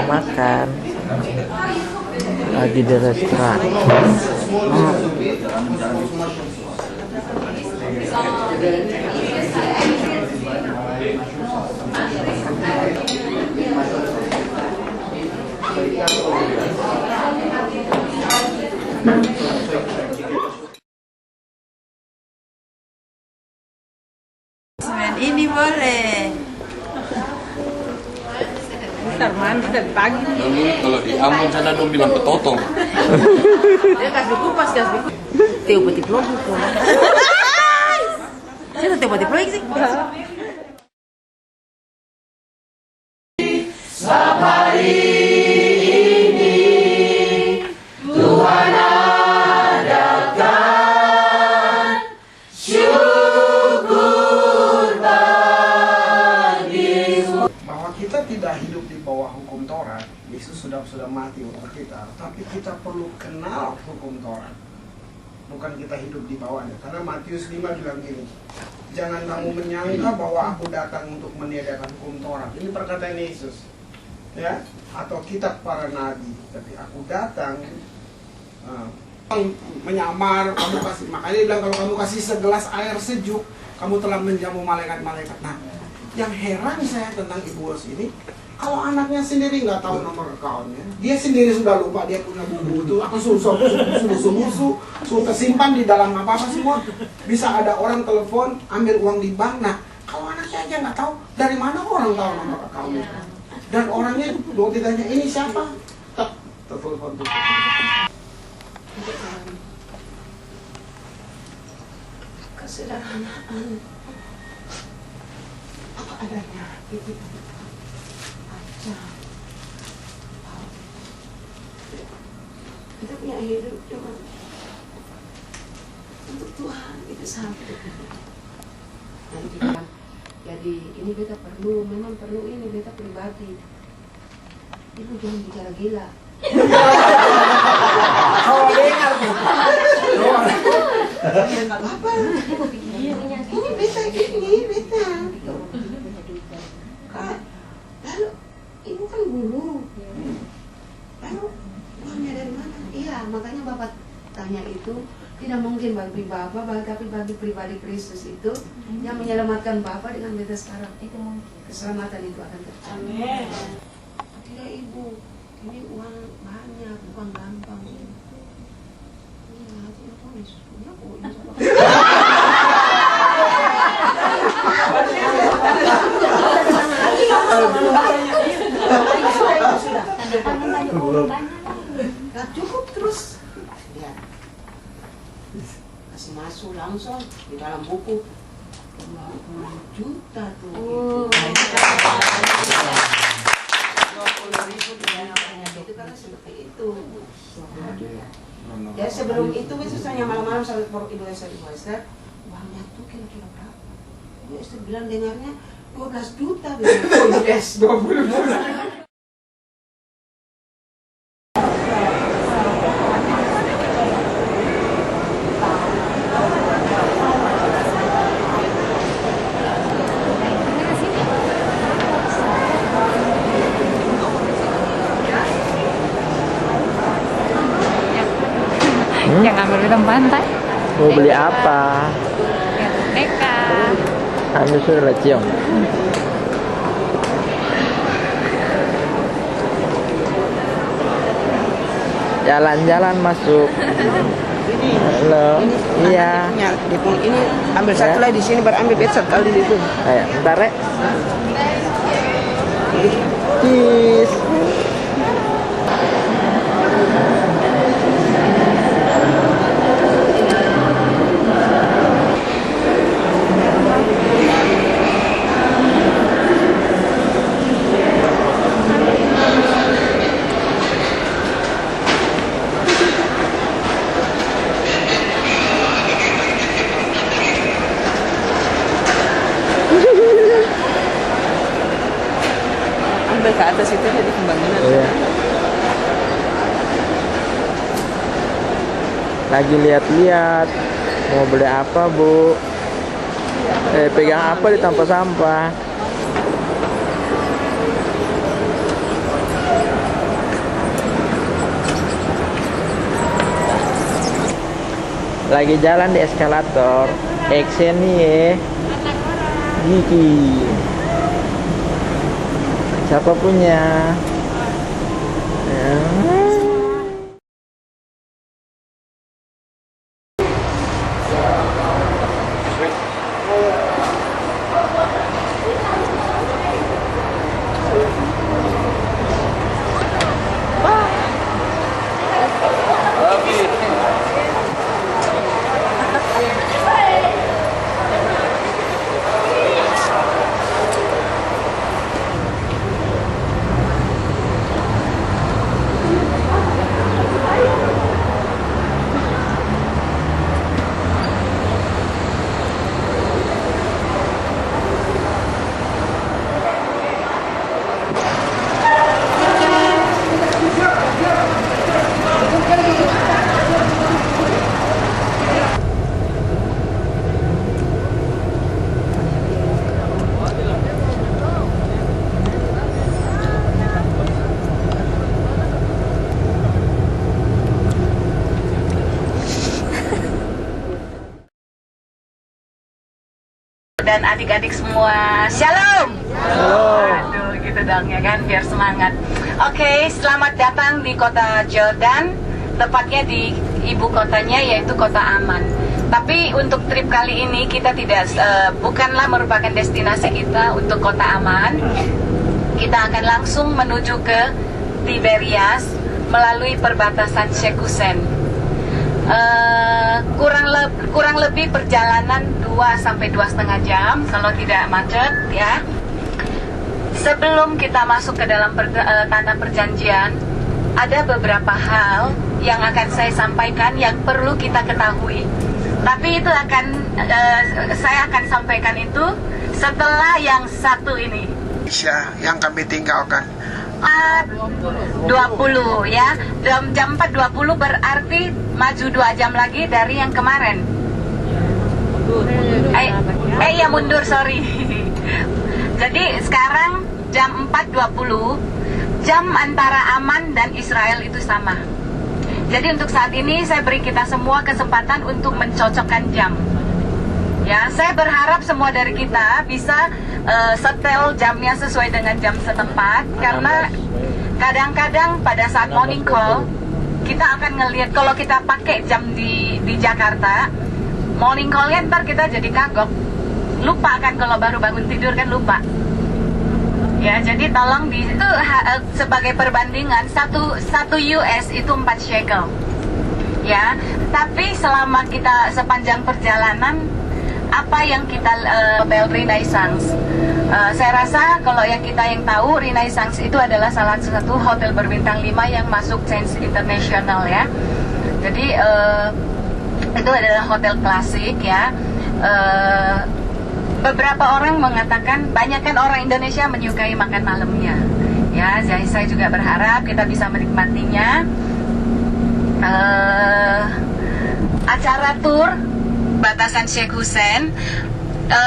makan lagi di restoran. Ini boleh. Bentar mandi dari pagi. Kalau di Ambon sana dong bilang petotong. Dia kasih kupas, kasih kupas. Teu pati vlog itu. Dia teu pati vlog sih. Kita tidak hidup di bawah hukum Taurat. Yesus sudah mati untuk kita, tapi kita perlu kenal hukum Taurat. Bukan kita hidup di bawahnya. Karena Matius 5 bilang gini, jangan kamu menyangka bahwa aku datang untuk meniadakan hukum Taurat. Ini perkataan Yesus, ya, atau kitab para nabi. Tapi aku datang menyamar, kamu kasih. Makanya dia bilang kalau kamu kasih segelas air sejuk, kamu telah menjamu malaikat-malaikat. Nah, yang heran saya tentang Ibu Ros ini, kalau anaknya sendiri nggak tahu nomor accountnya, dia sendiri sudah lupa dia punya buku itu, apa susu kesimpan di dalam apa semua, bisa ada orang telepon ambil uang di bank. Nah, kalau anaknya aja nggak tahu, dari mana orang tahu nomor accountnya? Dan orangnya waktu ditanya ini siapa, telepon tuh. Kesederhanaan apa adanya itu aja. Kita punya hidup cuma untuk Tuhan itu sampai. Jadi ini beta perlu, memang perlu ini beta pribadi. Ibu jangan bicara gila. Oh dengar tuh. Apa? Ini beta lalu ibu kan guru, lalu uangnya dari mana? Iya, makanya bapak tanya itu tidak mungkin bagi bapak, tapi bagi pribadi Kristus itu yang menyelamatkan bapak dengan beta sekarang itu mungkin keselamatan itu akan terjadi. Amin. Tidak ibu, ini uang banyak, bukan gampang. Gak cukup terus ya, kasih masuk langsung di dalam buku 20 juta tuh. 20.000 itu karena seperti itu. Ya sebelum itu biasanya malam-malam sampai Ibu Esther, uangnya tuh kira-kira berapa? Ibu Esther bilang dengarnya 12 juta. Yes, 20 juta. Yang ambil di pantai. Mau beli apa? Neka. Anu sudah cium. Jalan-jalan masuk. Halo. Iya. Ini ambil satu lagi di sini, baru ambil satu kali di situ. Ayo, bentar ya. Cheese. Sampai ke atas itu jadi pembangunan. Iya. Lagi lihat-lihat mau beli apa, Bu? Pegang apa di tempat sampah? Lagi jalan di eskalator. Action nih ya. Gigi. Siapa punya? Ya. Dan adik-adik semua, shalom. Aduh, gitu dong ya kan, biar semangat. Oke, selamat datang di kota Jordan, tepatnya di ibu kotanya yaitu kota Amman. Tapi untuk trip kali ini kita tidak, bukanlah merupakan destinasi kita untuk kota Amman. Kita akan langsung menuju ke Tiberias melalui perbatasan Sheikh Hussein. Kurang lebih perjalanan 2 sampai 2,5 jam kalau tidak macet ya. Sebelum kita masuk ke dalam tanah perjanjian, ada beberapa hal yang akan saya sampaikan yang perlu kita ketahui. Tapi itu saya akan sampaikan itu setelah yang satu ini. Yang kami tinggalkan 20 ya, jam 4.20 berarti maju 2 jam lagi dari yang kemarin. Ya mundur, sorry. Jadi sekarang jam 4.20, jam antara Amman dan Israel itu sama. Jadi untuk saat ini saya beri kita semua kesempatan untuk mencocokkan jam. Ya, saya berharap semua dari kita bisa setel jamnya sesuai dengan jam setempat, karena kadang-kadang pada saat morning call kita akan ngelihat kalau kita pakai jam di Jakarta, morning call-nya ntar kita jadi kagok, lupa kan, kalau baru bangun tidur kan lupa. Ya, jadi tolong di itu sebagai perbandingan, satu US itu 4 shekel. Ya, tapi selama kita sepanjang perjalanan, apa yang kita Bell Renaissance, saya rasa kalau yang tahu Renaissance itu adalah salah satu hotel berbintang 5 yang masuk Chains International ya. Jadi itu adalah hotel klasik ya. Beberapa orang mengatakan, banyak kan orang Indonesia menyukai makan malamnya ya. Jadi saya juga berharap kita bisa menikmatinya. Acara tour batasan Sheikh Hussein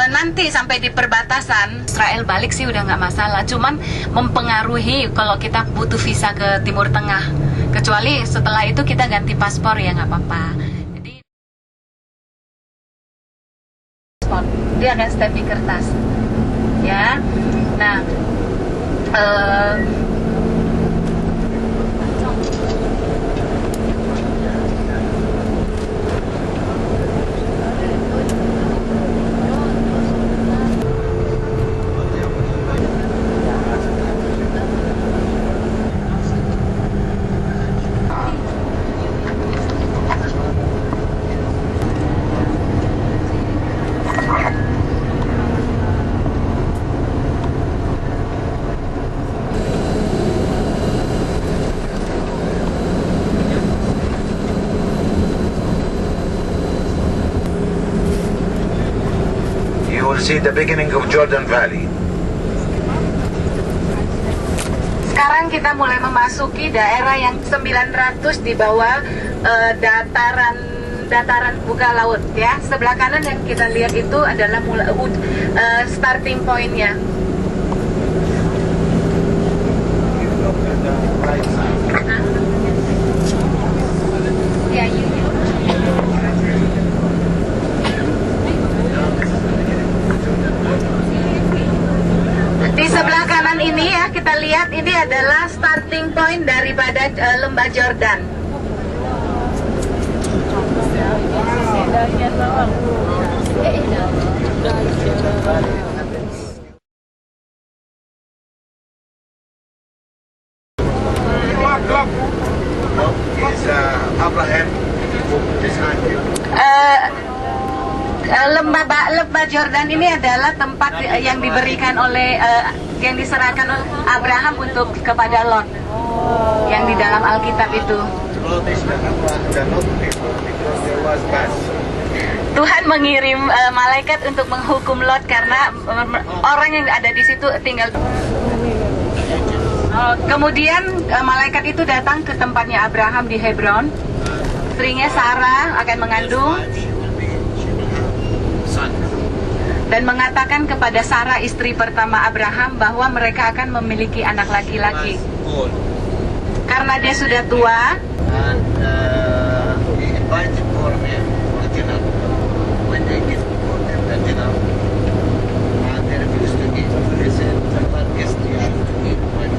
nanti sampai di perbatasan Israel balik sih udah nggak masalah, cuman mempengaruhi kalau kita butuh visa ke Timur Tengah, kecuali setelah itu kita ganti paspor ya nggak apa-apa. Jadi dia akan stamp di kertas ya. Nah see the beginning of Jordan Valley. sekarang kita mulai memasuki daerah yang 900 di bawah dataran muka laut ya. Sebelah kanan yang kita lihat itu adalah starting point-nya. Ya, adalah starting point daripada lembah Jordan. Abraham decided. Lembah Jordan ini adalah tempat yang diberikan oleh yang diserahkan oleh Abraham untuk kepada Lot yang di dalam Alkitab itu. Tuhan mengirim malaikat untuk menghukum Lot karena orang yang ada di situ tinggal. Kemudian malaikat itu datang ke tempatnya Abraham di Hebron. Istrinya Sarah akan mengandung dan mengatakan kepada Sarah istri pertama Abraham bahwa mereka akan memiliki anak laki-laki. Karena dia sudah tua,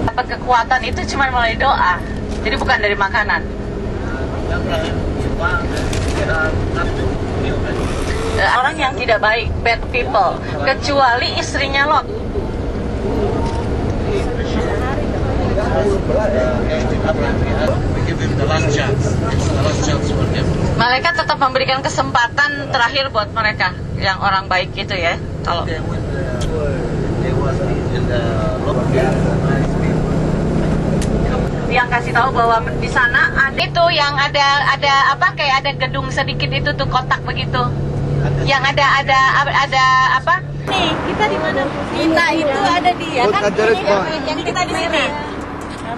dapat kekuatan itu cuma melalui doa. Jadi bukan dari makanan. Orang yang tidak baik, bad people, kecuali istrinya Lot. Malaikat tetap memberikan kesempatan terakhir buat mereka yang orang baik itu ya. Kalau yang kasih tahu bahwa di sana ada itu yang ada apa kayak ada gedung sedikit itu tuh kotak begitu. Yang ada apa? Nih, kita di mana? Kita itu ada di ya kan ini, yang kita di sini.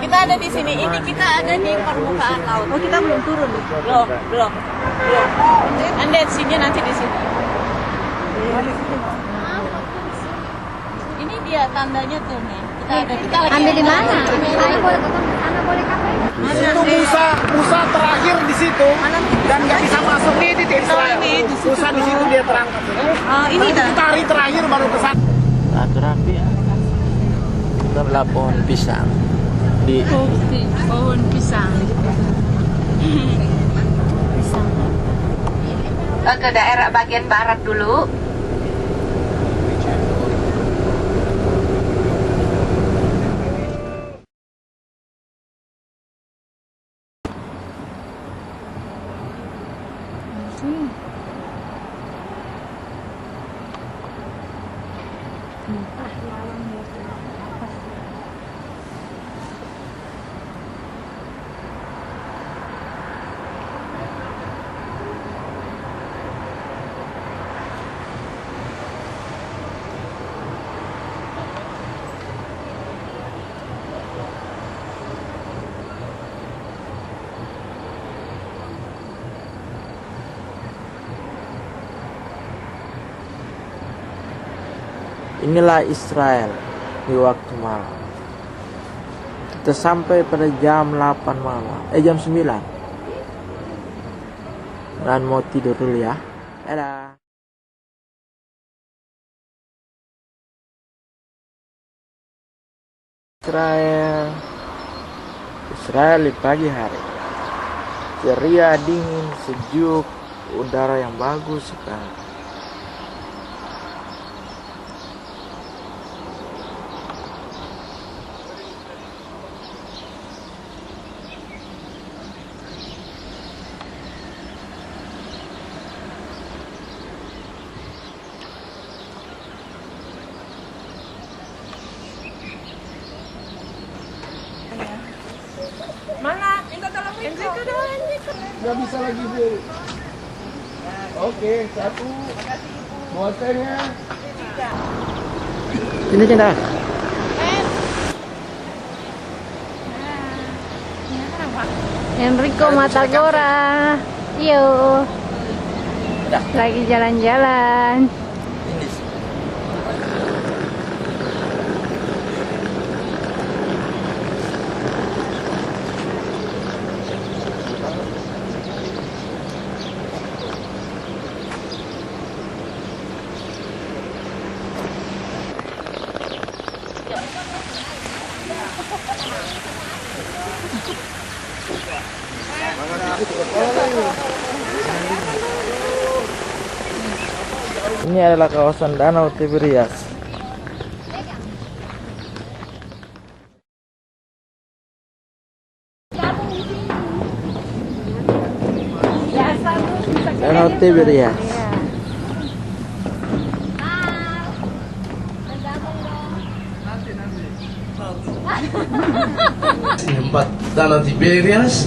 Kita ada di sini. Ini kita ada di permukaan laut. Oh, kita belum turun. Belum. Anda sini nanti di sini. Ini dia tandanya tuh nih. Kita lagi. Anda di mana? Anak boleh kapan? Itu Musa terakhir di situ dan nggak bisa masuk di titik Israel. Musa di situ dia terangkat. Ini dah. Kita hari terakhir baru ke sana. Rapi ya. Sebelah pohon pisang di Pohon pisang. Ke daerah bagian barat dulu. Inilah Israel di waktu malam. Kita sampai pada jam 8 malam. Jam 9. Dan mau tidur dulu ya. Dadah. Israel di pagi hari. Ceria, dingin, sejuk, udara yang bagus sekali. Mana? Minta tolong Enrico dong. Nggak bisa lagi Bu. Oke, 1. Buat tehnya. Ini cinta. Enrico Matagora. Yo. Lagi jalan-jalan. Ini adalah kawasan Danau Tiberias. Danau Tiberias. Empat Danau Tiberias,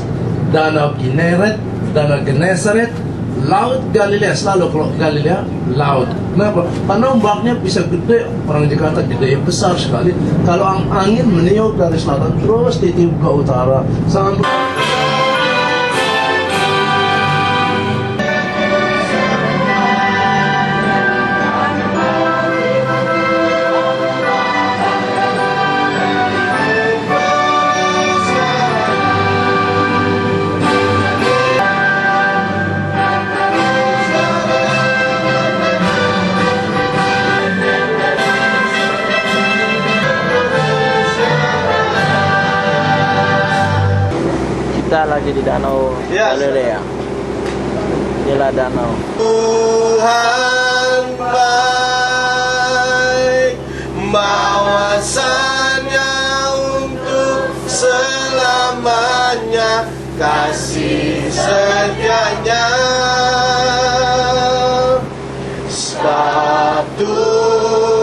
Danau Kinneret, Danau Genesaret, Laut Galilea. Selalu kalau Galilea, laut. Kenapa? Karena ombaknya bisa gede, orang Jakarta gede, besar sekali. Kalau angin meniup dari selatan terus ditiup ke utara. Sampai Kita lagi di Danau Galilea. Inilah danau. Tuhan baik, bahwasanya untuk selamanya kasih setianya. Sebab Tuhan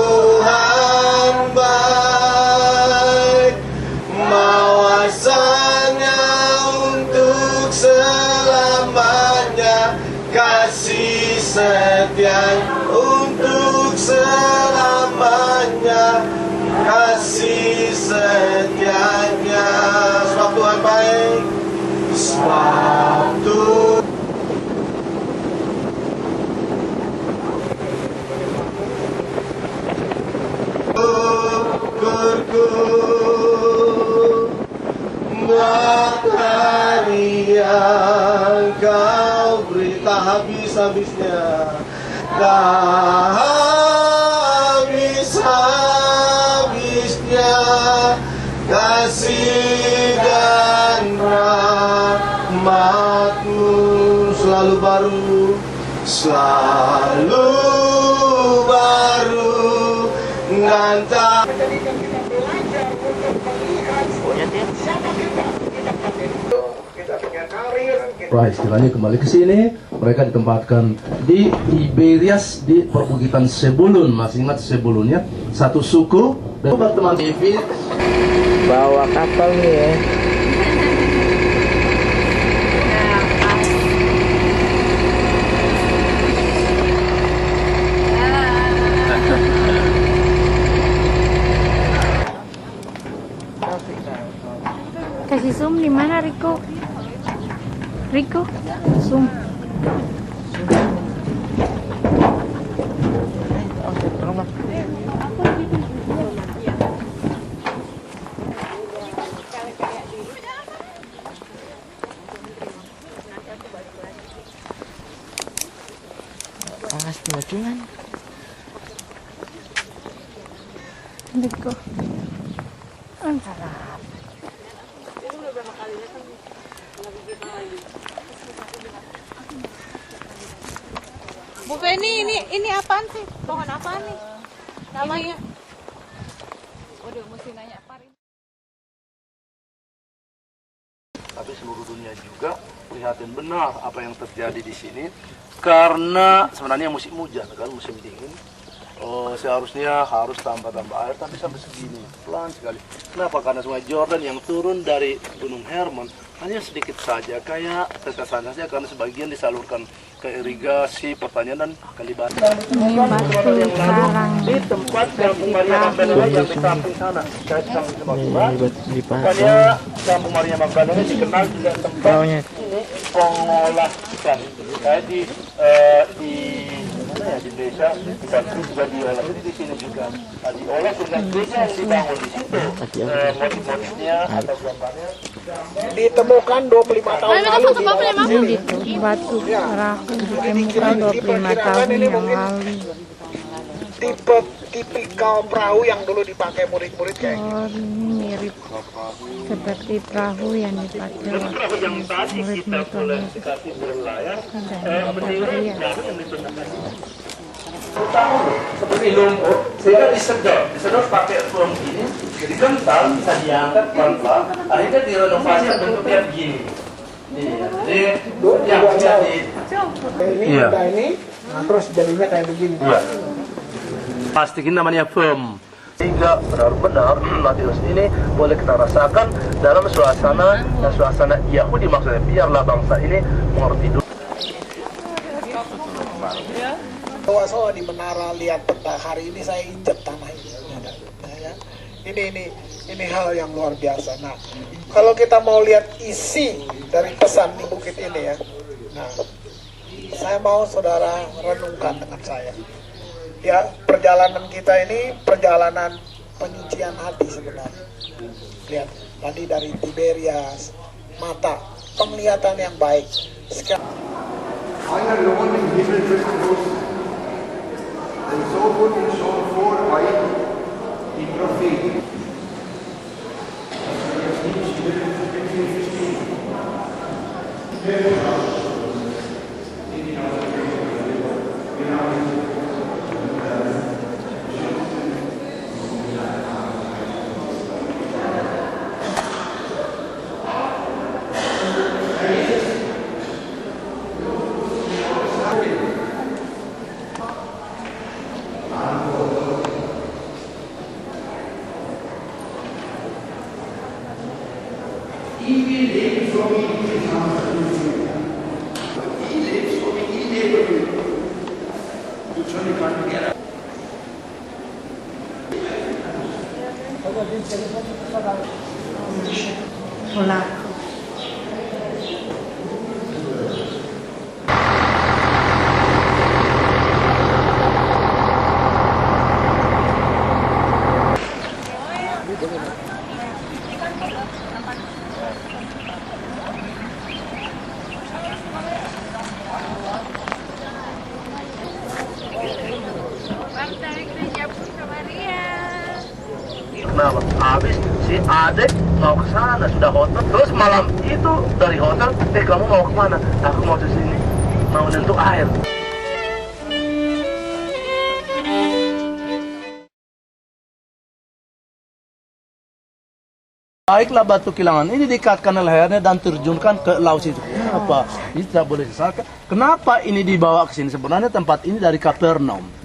baik, bahwasanya untuk selamanya kasih setia, untuk selamanya kasih setianya. Sebab Tuhan baik, sebab Tuhan matahari yang kau beri tak habis-habisnya, tak habis-habisnya kasih dan rahmat-Mu selalu baru, selalu baru dan tak. Right, istilahnya kembali ke sini, mereka ditempatkan di Tiberias di perbukitan Sebulun. Masih ingat Sebulunnya? Satu suku. Dan teman TV Bawa kapal nih ya. Kasih zoom di mana, Riko? Riko, zoom. Angas kemajuan. Riko. Antara. Bu Feni, ini apaan sih? Pohon apaan nih? Namanya? Waduh, mesti nanya apa? tapi seluruh dunia juga prihatin benar apa yang terjadi di sini karena sebenarnya musim hujan kan, musim dingin. Seharusnya harus tambah air, tapi sampai segini pelan sekali. Kenapa? Karena sungai Jordan yang turun dari Gunung Hermon hanya sedikit saja, kayak tetesan saja, karena sebagian disalurkan ke irigasi, pertanian dan kalibata. Ini batu karang Di tempat Kampung Maria Magdalena yang di samping sana, saya di samping tempat Di makanya Kampung Maria Magdalena dikenal juga tempat ini pengolah ikan. Kayak di mana ya, di desa di Batu juga diolah, jadi di sini juga diolah sehingga desa yang dibangun di situ motif-motifnya atau gambarnya Ditemukan 25 tahun lalu di bawah sini. di batu perahu ditemukan 25 tahun yang lalu. Tipe tipikal perahu yang dulu dipakai murid-murid kayak gitu. Oh, ini mirip seperti perahu yang dipakai murid-murid dikasih berlayar dan berdiri Zakaria. yang digunakan Seperti lumpur, sehingga disedot pakai foam ini, jadi kental, bisa diangkat pelan-pelan, akhirnya direnovasi bentuknya begini. Iya, jadi yang jadi Ini udah ini, nah terus jadinya kayak begini. iya. Plastik ini namanya foam. Sehingga benar-benar Matius ini boleh kita rasakan dalam suasana Yahudi, maksudnya biarlah bangsa ini mengerti dulu. Soal di menara lihat peta hari ini saya injek tanah ini. Ya. Ini hal yang luar biasa. Nah, kalau kita mau lihat isi dari pesan di bukit ini ya, nah, saya mau saudara renungkan dengan saya. Ya, perjalanan kita ini perjalanan penyucian hati sebenarnya. Lihat, tadi dari Tiberias, mata, penglihatan yang baik. Sekarang Einer lohnt im Himmel zwischen uns, denn so wurden schon vor euch die Propheten. Nah, habis si adek mau ke sana sudah hotel, terus malam itu dari hotel, kamu mau ke mana? Aku mau ke sini, mau nyentuh air. Baiklah batu kilangan ini diikatkan lehernya dan terjunkan ke laut itu. Kenapa? Ini tidak boleh disalahkan. Kenapa ini dibawa ke sini? Sebenarnya tempat ini dari Kapernaum.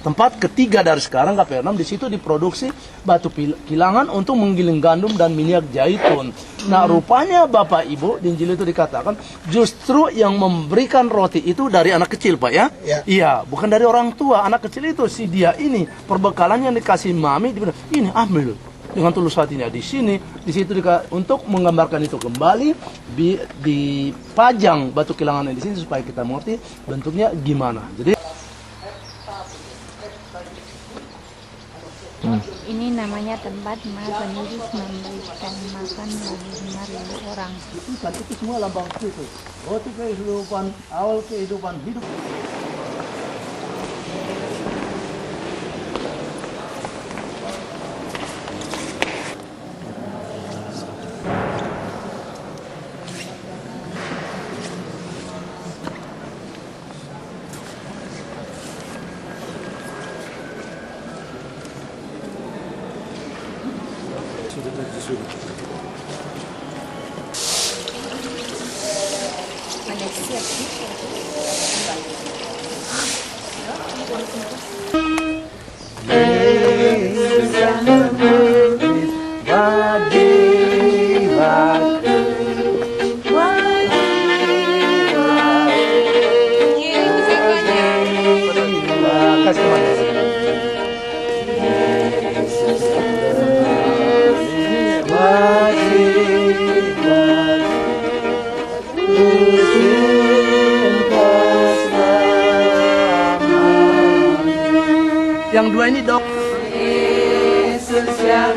Tempat ketiga dari sekarang Kapernaum, di situ diproduksi batu kilangan untuk menggiling gandum dan minyak zaitun. Nah, rupanya Bapak Ibu di Injil itu dikatakan justru yang memberikan roti itu dari anak kecil, Pak ya? Iya, bukan dari orang tua. Anak kecil itu si dia ini perbekalannya yang dikasih mami, dibilang, ini ambil dengan tulus hatinya di sini, di situ untuk menggambarkan itu kembali dipajang batu kilangan di sini supaya kita mengerti bentuknya gimana. Jadi Ini namanya tempat Maha Penulis memberikan makan bagi 5.000 orang. itu semua lambang Kristus. Roti kehidupan, awal kehidupan hidup. Yang dua ini dok. Yesus yang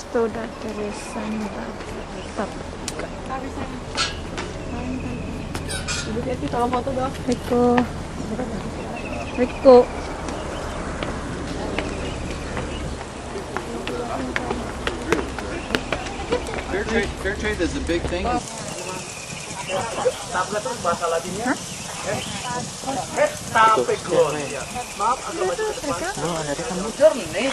Sudah tulisan tetap. Tolong foto dong. Riko. Fair trade is a big thing. Tablet itu bahasa Latinnya. Tape gloria. Maaf agak maju ke depan. Jernih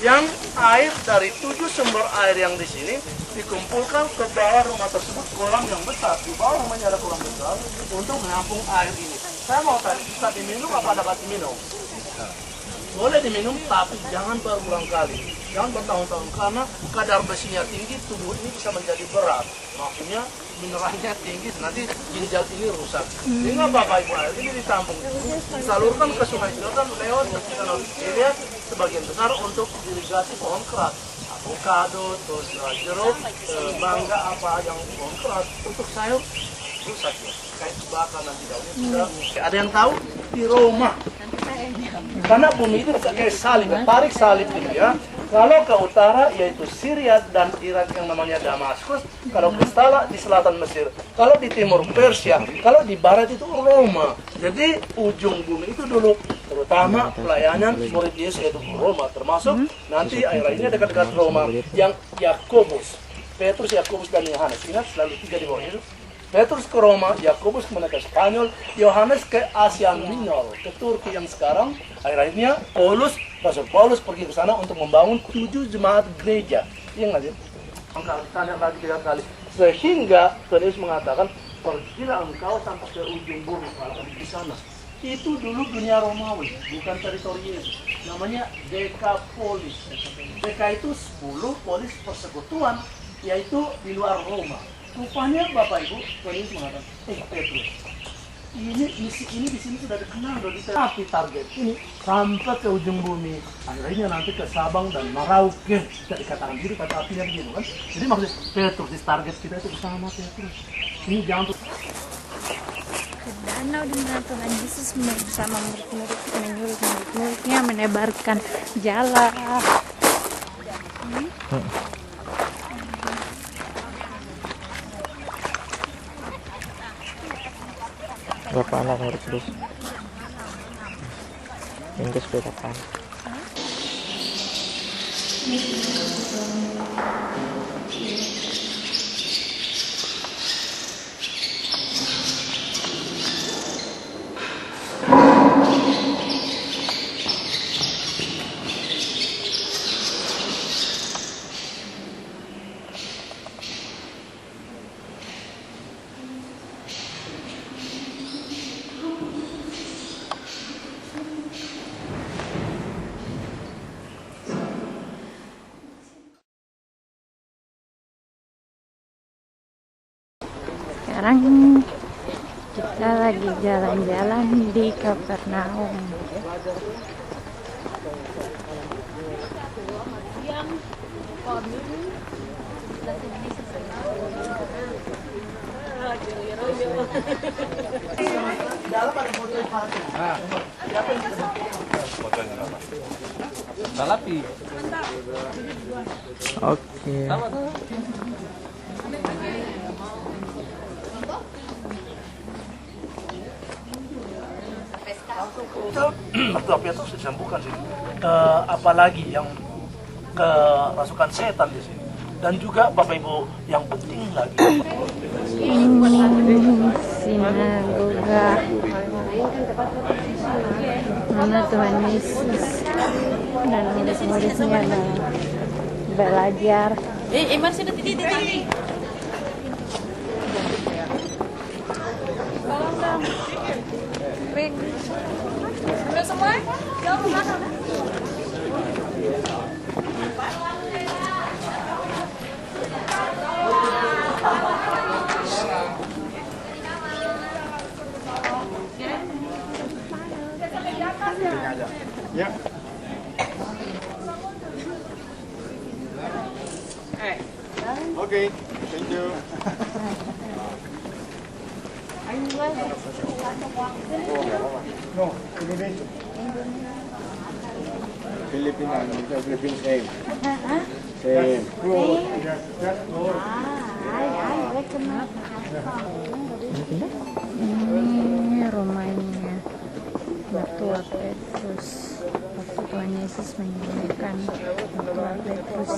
yang air dari 7 sumber air yang di sini dikumpulkan ke bawah rumah tersebut, kolam yang besar. Di bawah rumahnya ada kolam besar untuk menampung air ini. Saya mau tanya, bisa diminum apa dapat diminum? Boleh diminum, tapi jangan berulang kali. Jangan bertahun-tahun, karena kadar besinya tinggi, tubuh ini bisa menjadi berat. Maksudnya mineralnya tinggi, nanti ginjal ini rusak. Sehingga Bapak Ibu air ini ditampung, disalurkan ke Sungai Cilotan lewat Kanal Victoria sebagian besar untuk irigasi pohon kerat. Avocado, terus jeruk, mangga, apa yang pohon kerat. Untuk sayur, rusak ya. Kayak bakar nanti daunnya. Ada yang tahu? Di Roma. Karena bumi itu kayak salib, tarik salib gitu ya. Kalau ke utara yaitu Syria dan Irak yang namanya Damaskus, kalau ke di selatan Mesir, kalau di timur Persia, kalau di barat itu Roma. Jadi ujung bumi itu dulu, terutama pelayanan murid Yesus yaitu Roma, termasuk nanti akhirnya dekat-dekat Roma yang Yakobus, Petrus, Yakobus dan Yohanes. Ingat selalu 3 di bawah itu. Petrus ke Roma, Yakobus kemana ke Spanyol, Yohanes ke Asia Minor, ke Turki yang sekarang. Akhirnya Rasul Paulus pergi ke sana untuk membangun 7 jemaat gereja. Iya nggak sih? Angka tanya lagi 3 kali. Sehingga Tuhan Yesus mengatakan, pergilah engkau sampai ke ujung bumi, kalau di sana. Itu dulu dunia Romawi, bukan teritori Yesus. Namanya Dekapolis. Deka itu 10, polis persekutuan, yaitu di luar Roma. Rupanya Bapak Ibu, Tuhan Yesus mengatakan, Petrus, ini misi ini di sini sudah dikenal, tapi target ini sampai ke ujung bumi, akhirnya nanti ke Sabang dan Merauke. Tidak dikatakan diri, kata artinya begitu kan. Jadi maksudnya Petrus, target kita itu bersama Petrus. Ini jangan Ke danau di mana Tuhan Yesus bersama murid-murid menyuruh murid-muridnya menebarkan jala. Berapa anak harus terus? Inggris beda kan? Sekarang kita lagi jalan-jalan di Kapernaum. Salapi. Oke. Itu Petrus disembuhkan sih. Apalagi yang kerasukan setan di sini. Dan juga Bapak Ibu yang penting lagi. Sinagoga mana Tuhan Yesus dan murid-muridnya belajar. Iman sudah titik. Tolong dong. Rick. Udah semua? Jauh ke belakang. aja. Ya. Oke, thank you. No, Indonesia. Filipina, Philippines same. Same. Ini rumahnya mertua Petrus waktu Tuhan Yesus menyembuhkan mertua Petrus.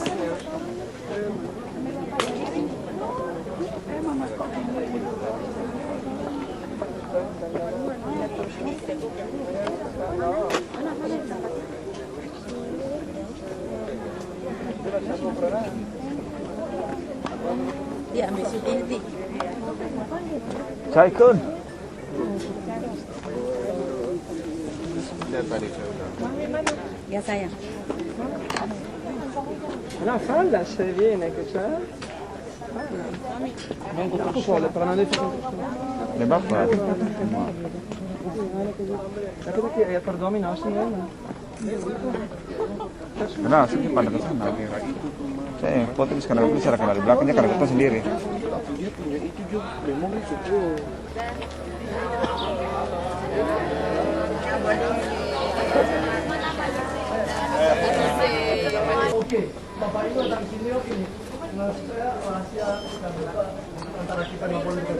Dia ambil sini. Saya ikut. Ya sayang. No, falla se viene che c'è. Non con tutto sole, però non è tutto. Le bapak. Tapi kayak air domino sih ya. Nah, sini pada ke sana. Saya foto di sekarang bisa kenal di belakangnya karena kita sendiri. Dia punya itu juga, memang itu. Oke, Bapak Ibu datang sini oke nih. Nah, saya rahasia antara kita 50 dekat.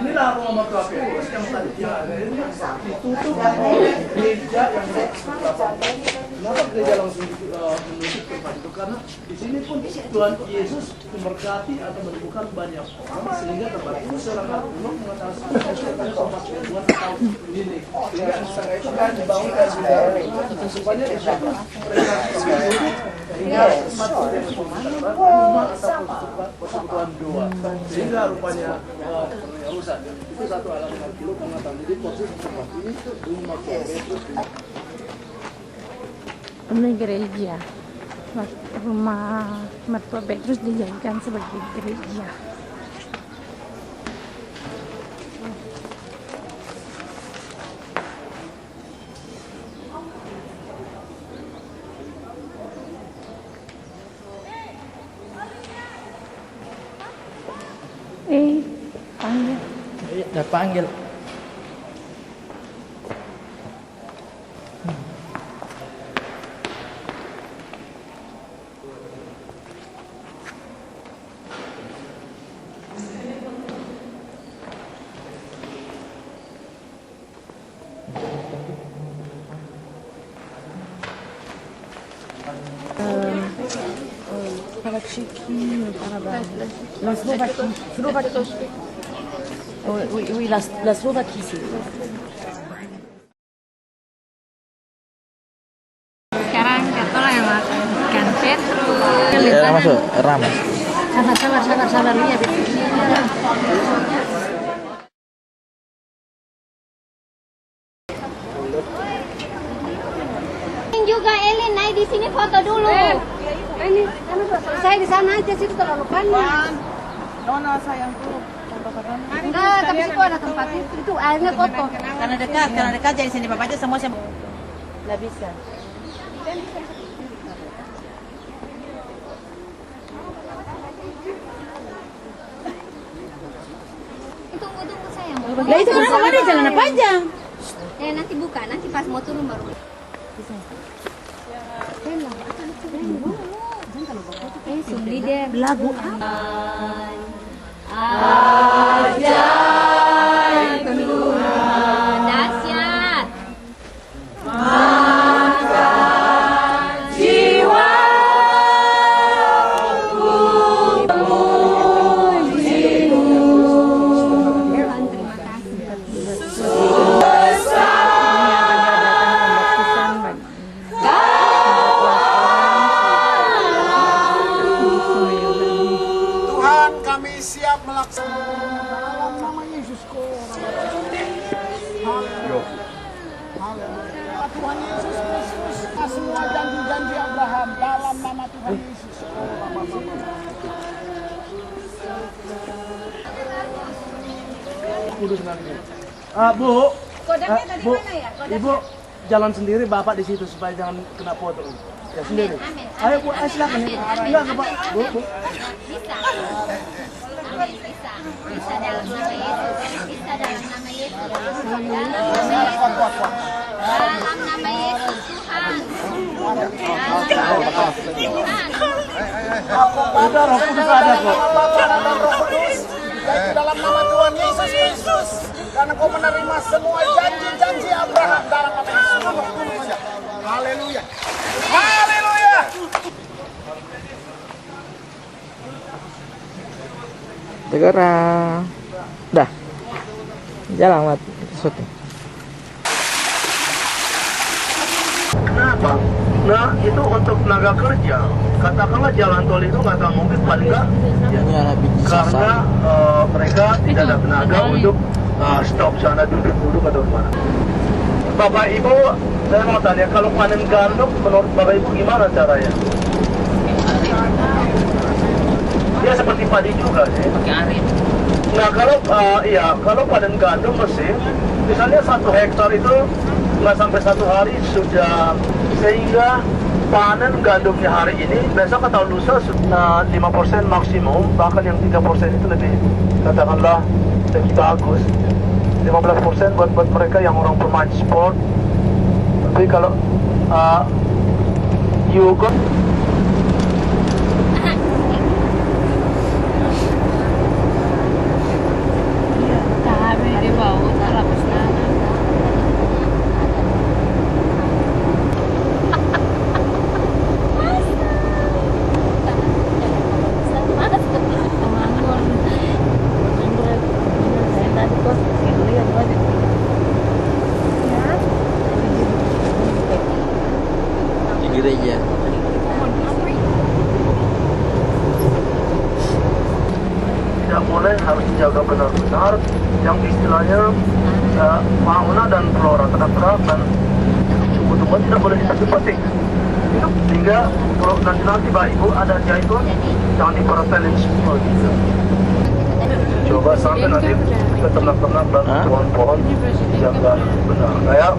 Inilah rumah mertua Petrus yang tadi ditutup oleh gereja yang kenapa gereja langsung menutup tempat itu? Karena di sini pun Tuhan Yesus memberkati atau menyembuhkan banyak orang sehingga tempat itu masyarakat umum mengatasi tempat yang buat tahun ini. Sehingga acara itu kan dibangunkan supaya mereka hingga masuk rumah atau persekutuan doa sehingga rupanya rusak. Itu satu alasan kilo pengetahuan. Jadi posisi tempat ini rumah Petrus. Ini gereja. Rumah mertua Petrus dijadikan sebagai gereja. Panggil. Iya, udah panggil. La Slovaquie, sí. Sekarang Kato yang makan ikan Petrus. Masuk, ramas. Sabar, lihat. Juga Elin naik di sini foto dulu. Ini saya di sana aja, situ terlalu panas. No, sayangku. Enggak, tapi situ ada tempat itu airnya kotor. Karena dekat jadi sini Bapak aja semua nggak bisa. Tunggu sayang. Lah itu kenapa ada jalan panjang? Nanti buka, nanti pas mau turun baru. Sumli deh. Lagu dahsyat. Tuhan Yesus Kristus, semua janji-janji Abraham dalam nama Tuhan Yesus. Kudus nanti. Bu, Kodamnya dari Bu, mana ya? Kodamnya? Ibu jalan sendiri, Bapak di situ supaya jangan kena foto. Ya sendiri. Amin. Ayo Bu, silakan. Enggak, Pak. Bu. Bisa. Amin, bisa. Bisa dalam nama Yesus. Bisa dalam nama Yesus. Dalam nama Yesus Tuhan. Ada Roh Kudus ada kok. Yaitu dalam nama Tuhan Yesus Kristus. Karena kau menerima semua janji-janji Abraham dalam nama Yesus. Haleluya. Haleluya. Segera. Dah. Jalan mat. Syuting. Kenapa? Nah, itu untuk tenaga kerja. Katakanlah jalan tol itu nggak tahu mungkin paling nggak ya, Ini ada biji karena sasar. mereka tidak ada tenaga untuk stop sana duduk atau mana. Bapak Ibu, saya mau tanya, kalau panen gandum menurut Bapak Ibu gimana caranya? Ya seperti padi juga sih. Nah kalau kalau panen gandum mesin, misalnya 1 hektar itu nggak sampai 1 hari sudah, sehingga panen gandumnya hari ini, besok atau lusa 5% maksimum, bahkan yang 3% itu lebih, katakanlah lebih bagus. 15% buat mereka yang orang pemain sport. Tapi kalau yogurt Kami di bawah salah pesanan. Di gereja. tidak boleh, harus dijaga benar-benar yang istilahnya fauna dan flora ternak dan tumbuh-tumbuhan tidak boleh dipetik-petik itu, sehingga kalau nanti Pak Ibu ada jaitun jangan diperatelin semua gitu. Coba sampai nanti ke ternak-ternak dan pohon-pohon dijaga benar kayak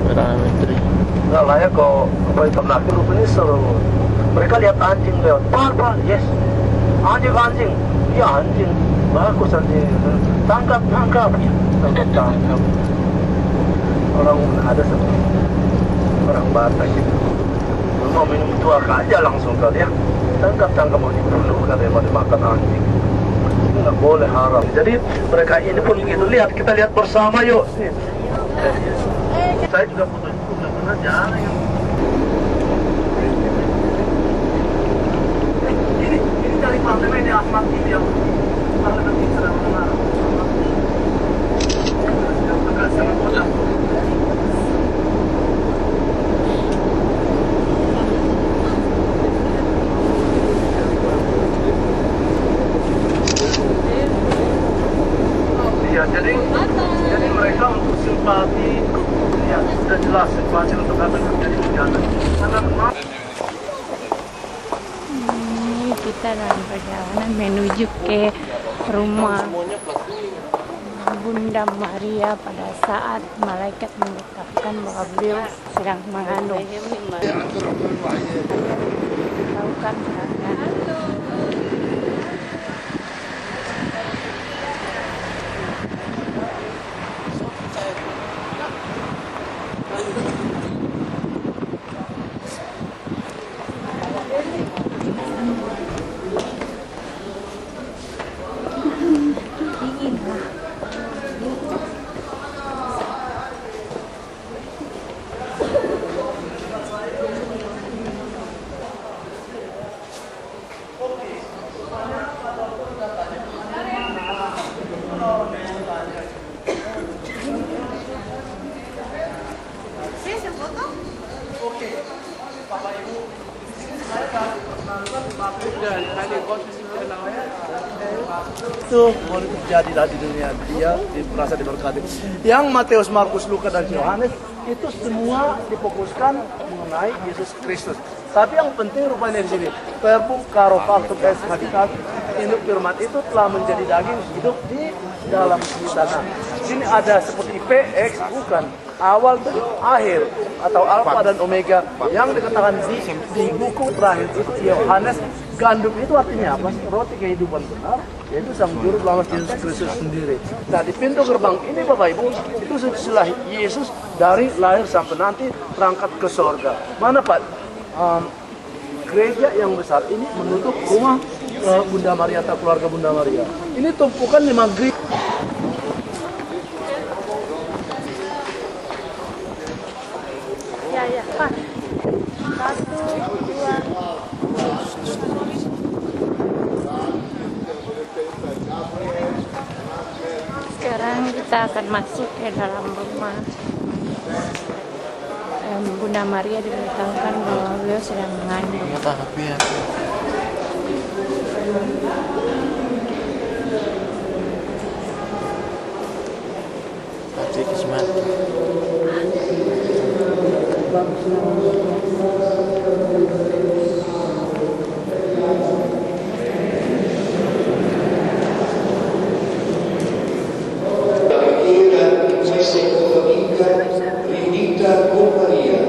nggak layak kalau ternak itu rupanya seru. Mereka lihat anjing lewat, Pak, yes, anjing, iya anjing, bagus anjing, tangkap, ya, tangkap. Orang ada seperti orang Batak itu, mau minum tuak aja langsung kali ya, tangkap mau dibunuh katanya mau dimakan anjing. Ini nggak boleh, haram. Jadi mereka ini pun begitu. Lihat, kita lihat bersama yuk. Saya juga putus benar-benar jarang yang ini dari parlemen yang Ahmad TV yang parlemen ini sedang mendengar. Sangat mudah. Ya, jadi mereka untuk simpati, ya sudah jelas simpati untuk apa yang terjadi di sana. Sangat Ini kita dalam perjalanan menuju ke rumah Bunda Maria pada saat malaikat menetapkan bahwa beliau sedang mengandung. Lakukan serangan. itu boleh terjadi di dunia dia merasa diberkati. Yang Matius, Markus, Lukas dan Yohanes itu semua difokuskan mengenai Yesus Kristus. Tapi yang penting rupanya di sini verbum caro factum est habitat, induk firman itu telah menjadi daging hidup di dalam kita. Nah, sini ada seperti PX, bukan awal dan akhir atau alfa dan omega yang dikatakan di buku terakhir itu Yohanes. Gandum itu artinya apa? Roti kehidupan benar, yaitu sang juru selamat Yesus Kristus sendiri. Nah, di pintu gerbang ini Bapak Ibu, itu setelah Yesus dari lahir sampai nanti berangkat ke sorga. Mana Pak? Gereja yang besar ini menutup rumah Bunda Maria atau keluarga Bunda Maria. Ini tumpukan 5 gereja. Ya, Pak. 1, 2. Sekarang kita akan masuk ke dalam rumah. Bunda Maria diberitahukan bahwa beliau sedang mengandung. Riunita con Maria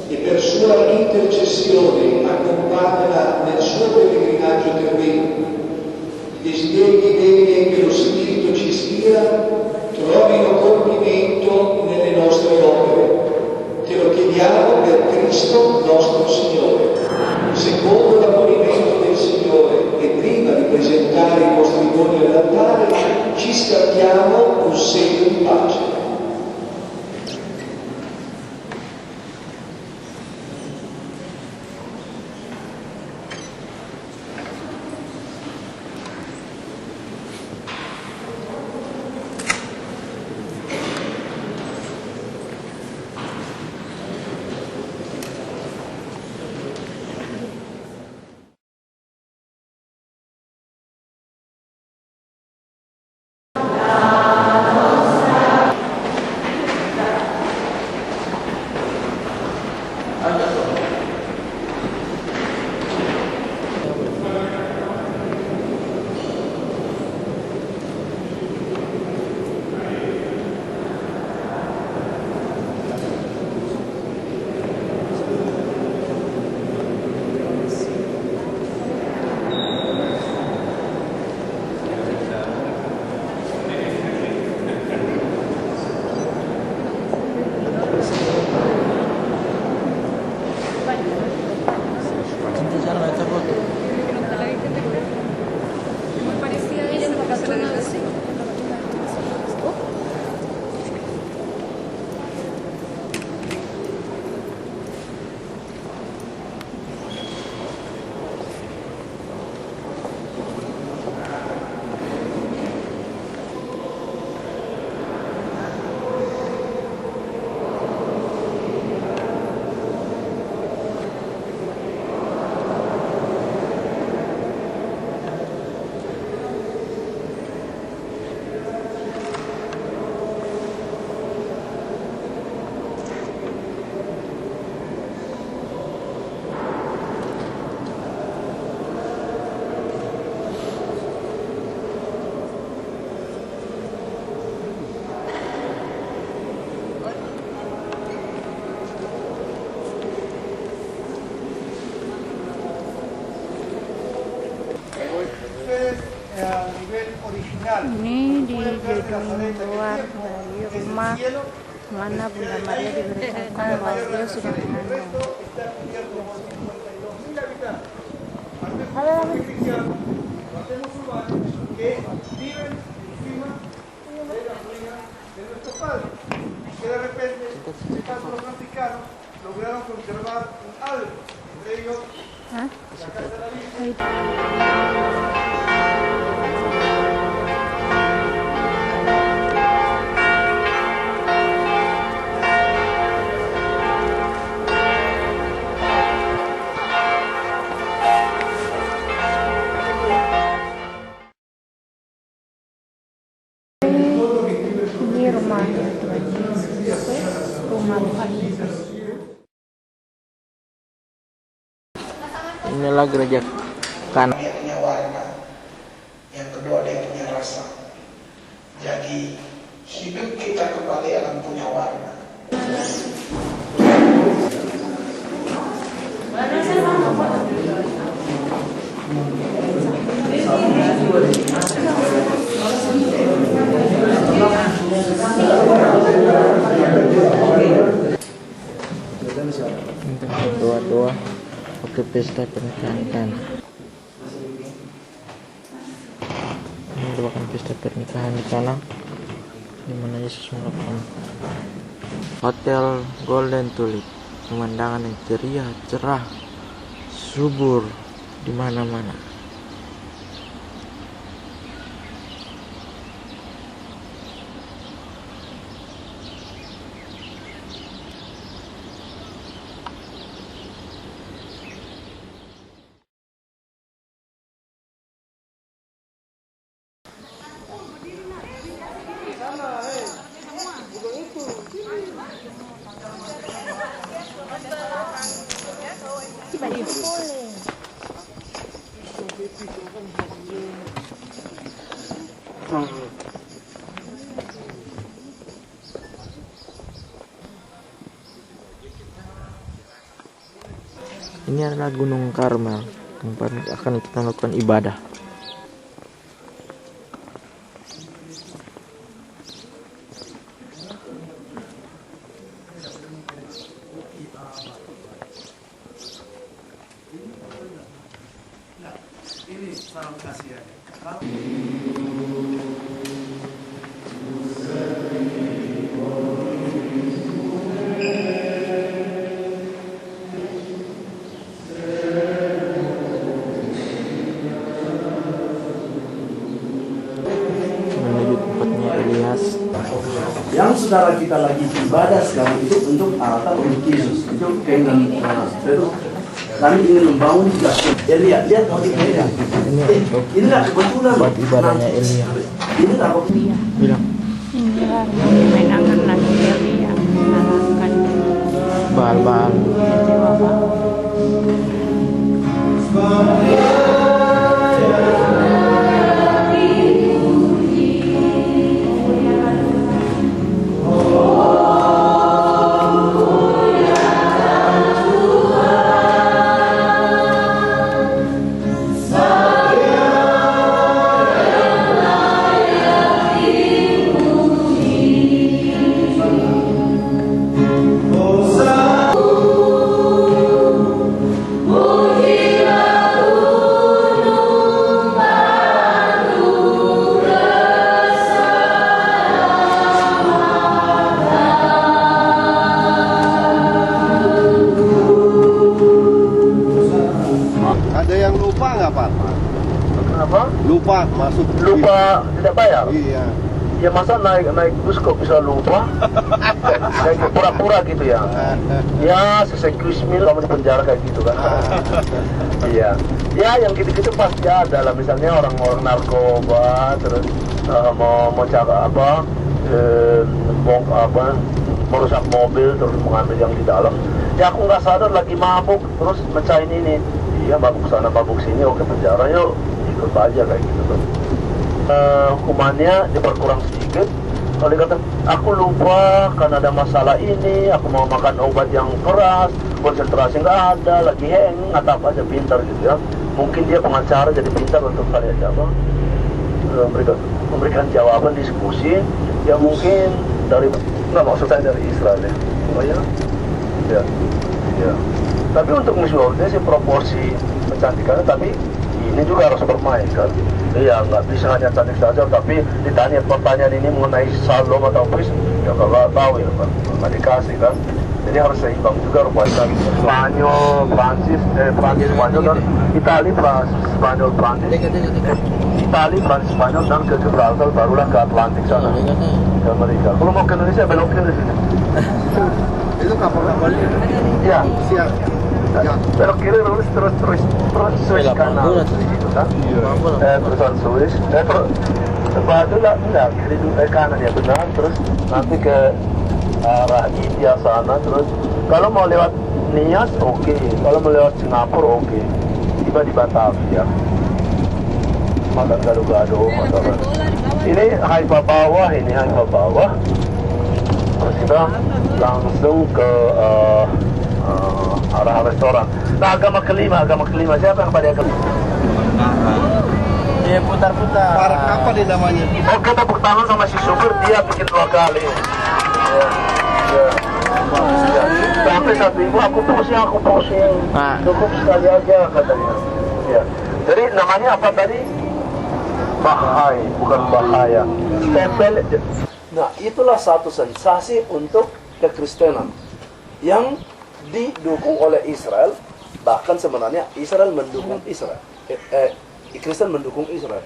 e per sua intercessione accompagnala nel suo pellegrinaggio terreno. I desideri di bene che lo Spirito ci ispira trovino compimento nelle nostre opere. Te lo chiediamo per Cristo nostro Signore. Secondo l'ammonimento del Signore e prima di presentare i nostri doni all'altare, ci scambiamo un segno di pace. Ini di gedung luar dari rumah mana Bunda Maria diberitakan bahwa beliau sudah mengandung. Hah? Ini rumahnya Tuhan Yesus, rumah Tuhan Yesus. Inilah gereja kanan. kedua dia punya rasa. Jadi hidup kita kembali akan punya warna. Doa-doa waktu pesta pernikahan. Ini merupakan pesta pernikahan di sana, di mana Yesus melakukan. Hotel Golden Tulip, pemandangan yang ceria, cerah, subur di mana-mana. Ini adalah Gunung Karmel, tempat akan kita lakukan ibadah. Ini sarang kasihan. Menuju tempatnya Elias. Yang saudara kita lagi ibadah sekarang itu untuk altar untuk Yesus. Itu keinginan itu kami ingin membangun juga. Lihat mau dikira. Ini nggak kebetulan. Buat ibadahnya Elias. Ini nggak bilang. Inilah yang dimenangkan lagi Elia, mengalahkan Baal. Ada yang lupa nggak Pak? Kenapa? Lupa masuk. Lupa tidak bayar? Iya. Ya masa naik bus kok bisa lupa? Kayak pura-pura gitu ya. Ya sesekris mil kamu di penjara kayak gitu kan. Iya. Ya yang gitu-gitu pasti ada lah. Misalnya orang-orang narkoba terus mau cakap merusak mobil terus mengambil yang di dalam. Ya aku nggak sadar lagi mabuk terus mecahin ini. Iya mabuk sana mabuk sini, oke penjara yuk ikut aja kayak gitu kan. Hukumannya diperkurang sedikit. Kalau dikata aku lupa karena ada masalah ini, aku mau makan obat yang keras, konsentrasi nggak ada, lagi hang atau apa aja pintar gitu ya. Mungkin dia pengacara jadi pintar untuk kalian siapa memberikan jawaban diskusi yang mungkin dari nggak maksud saya dari Israel ya. Oh ya, ya. Tapi untuk musuhnya sih proporsi kecantikannya, tapi ini juga harus bermain kan. Iya, nggak bisa hanya cantik saja, tapi ditanya pertanyaan ini mengenai Salom atau Pris, ya kalau tahu ya kan, nggak dikasih kan. Jadi harus seimbang juga rupanya. Spanyol, Prancis, Spanyol dan Itali, Spanyol, Prancis, Itali, Prancis, Spanyol dan ke Gibraltar, barulah ke Atlantik sana. Ke Amerika. Kalau mau ke Indonesia belok kiri sini. Itu kapal-kapalnya? Iya. Siap. Ya. Belok kiri terus Suez kanan gitu kan? Terusan Suez, sepatu lah enggak kiri kanan ya benar, terus nanti ke arah India sana, terus kalau mau lewat Nias oke, kalau mau lewat Singapura oke, tiba di Batavia. makan gado-gado motoran. Ini hai bawah, ini hai bawah. Terus kita langsung ke arah restoran. Nah, agama kelima siapa yang pada agama? Dia putar-putar. Park apa nih namanya? Oke, tepuk tangan sama si supir, dia bikin 2 kali. Ya. Sampai satu ibu, aku pusing. Nah. Cukup sekali aja katanya. Ya. Jadi namanya apa tadi? Bahai, bukan bahaya. Tempel. Nah, itulah satu sensasi untuk kekristenan yang didukung oleh Israel. Bahkan sebenarnya Israel mendukung Israel. Kristen mendukung Israel.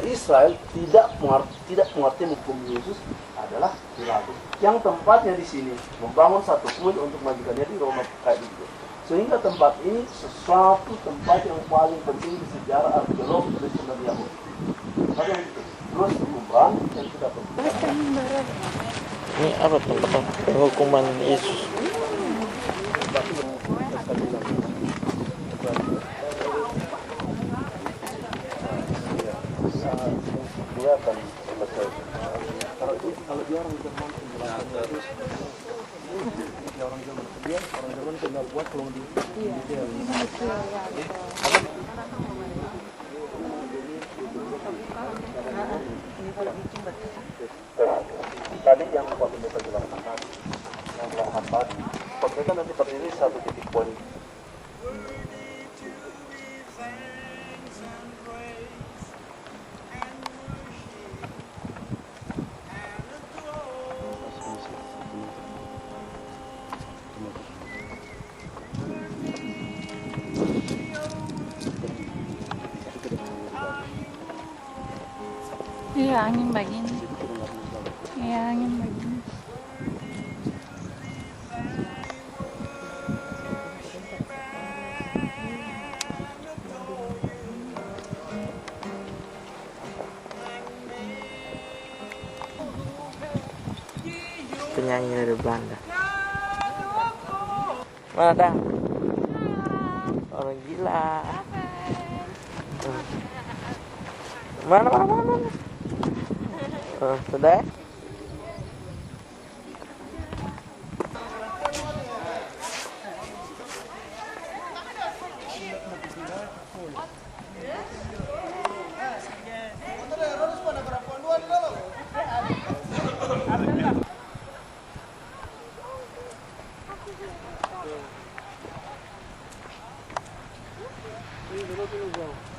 Israel tidak mengerti hukum Yesus adalah Pilatus. Yang tempatnya di sini membangun satu kuil untuk majikannya di Roma kayak begitu. Sehingga tempat ini sesuatu tempat yang paling penting di sejarah arkeologi Kristen Yahudi. Ada begitu. Terus umrah yang kita Ini apa tempat penghukuman Yesus? Dia akan selesai. Kalau dia orang Jerman orang Jerman tinggal buat kalau di tadi yang waktu kita jelaskan yang lahan tadi, mereka nanti berdiri satu titik poin. Iya, angin begini. Iya, angin begini. Penyanyi dari Belanda. Mana dah? Orang gila. Mana? Sudah? Ini dulu.